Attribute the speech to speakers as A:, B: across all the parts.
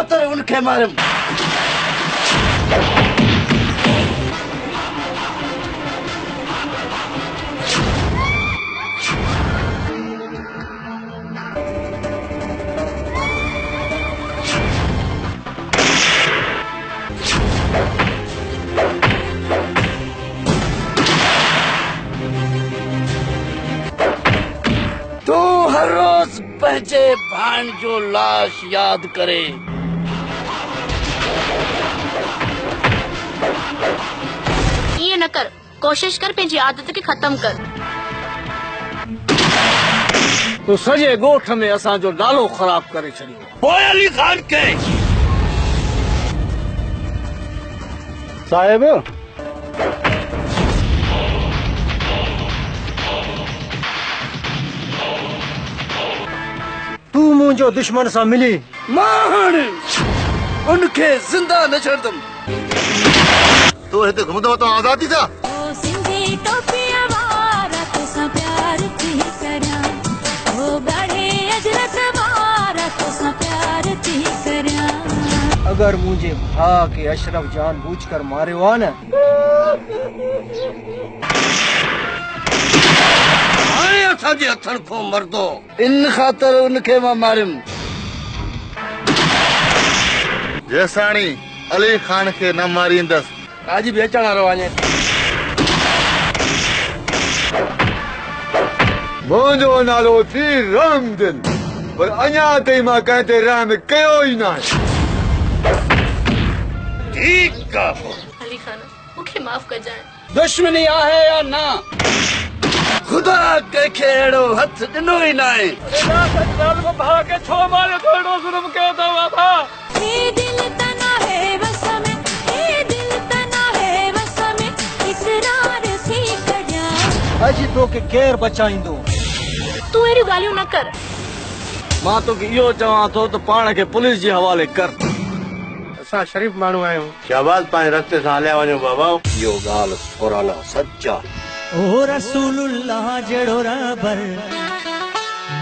A: खातर उनके मारम। तू हर रोज पंहिंजे भाण जो लाश याद करे।
B: ये न कर, कोशिश कर पंहिंजी आदत खे खत्म कर।
A: तू सॼे ॻोठ में असांजो नालो ख़राब करे छॾियो। पोइ अली खान के साहिब
C: तू मुझो दुश्मन सा मिली।
A: मां उनके जिंदा न छड़दम।
D: तू हिते घुमंदो तो आज़ादी था।
E: ओ सिंधी टोपिया वारा तोसां प्यार थी करियां, ओ गाढ़े अजरत वारा तोसां प्यार थी करियां।
C: अगर मुझे भा के अशरफ जान बूझ कर मारे हुआ न
A: असांजे हथन को मरदो। इन खातर उनके मां मारिम।
D: जेसाणी अली खान के न मारींदस
A: आज भी अचण वारो वञे।
F: मुंहिंजो नालो थी रामदिन, पर अञा ताईं मां कंहिं ते रहम कयो ई न आहे।
A: ठीक आहे
B: अली खान, मूंखे माफ़ कजाए।
A: दुश्मनी आहे या ना? खुदा कंहिंखे अहिड़ो हथ ॾिनो ई न आहे। भाउ खे छो मारियो? थोरो ज़ुल्म कयो अथव भाउ।
E: हे दिल तना है बस में, हे दिल तना है बस में, इकरार सी करियां।
C: अजी तो के केर बचाईंदो?
B: तू अहिड़ियूं ॻाल्हियूं न कर।
A: मां तोखे इहो चवां थो त पाण खे पुलिस जे हवाले कर।
C: असां शरीफ माण्हू आहियूं।
D: शाबाश, पंहिंजे रस्ते सां हलिया वञो बाबा।
A: इहो ॻाल्हि पुराना सचा।
G: ओ रसूलुल्लाह जड़ो रबर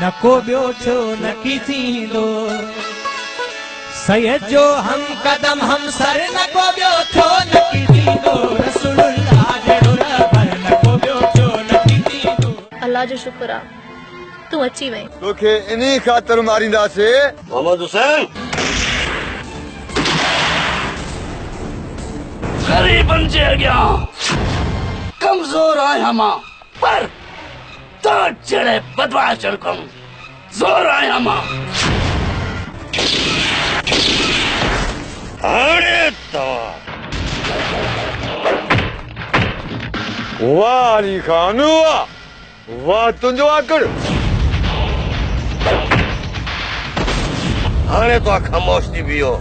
G: न को ॿियो छो न की थींदो, सैयद जो हम कदम हम सर न को ॿियो छो न की थींदो। रसूलुल्लाह जड़ो रबर न को ॿियो छो न की थींदो।
B: अल्लाह जो शुक्र आहे तू अची वई।
F: तोखे इन्ही ख़ातिर मारींदासीं।
A: मोहम्मद हुसैन गरीबन जे अॻियां कमज़ोर आहियां मां, पर तो जड़े बदमाश कम जोर आहियां मां। हाणे तव्हां
F: वाह अली खान वाह, वाह तुंहिंजो आकड़।
A: हाणे तो ख़ामोश थी वियो।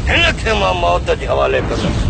A: हिन खे मां मौत जे हवाले कंदुसि।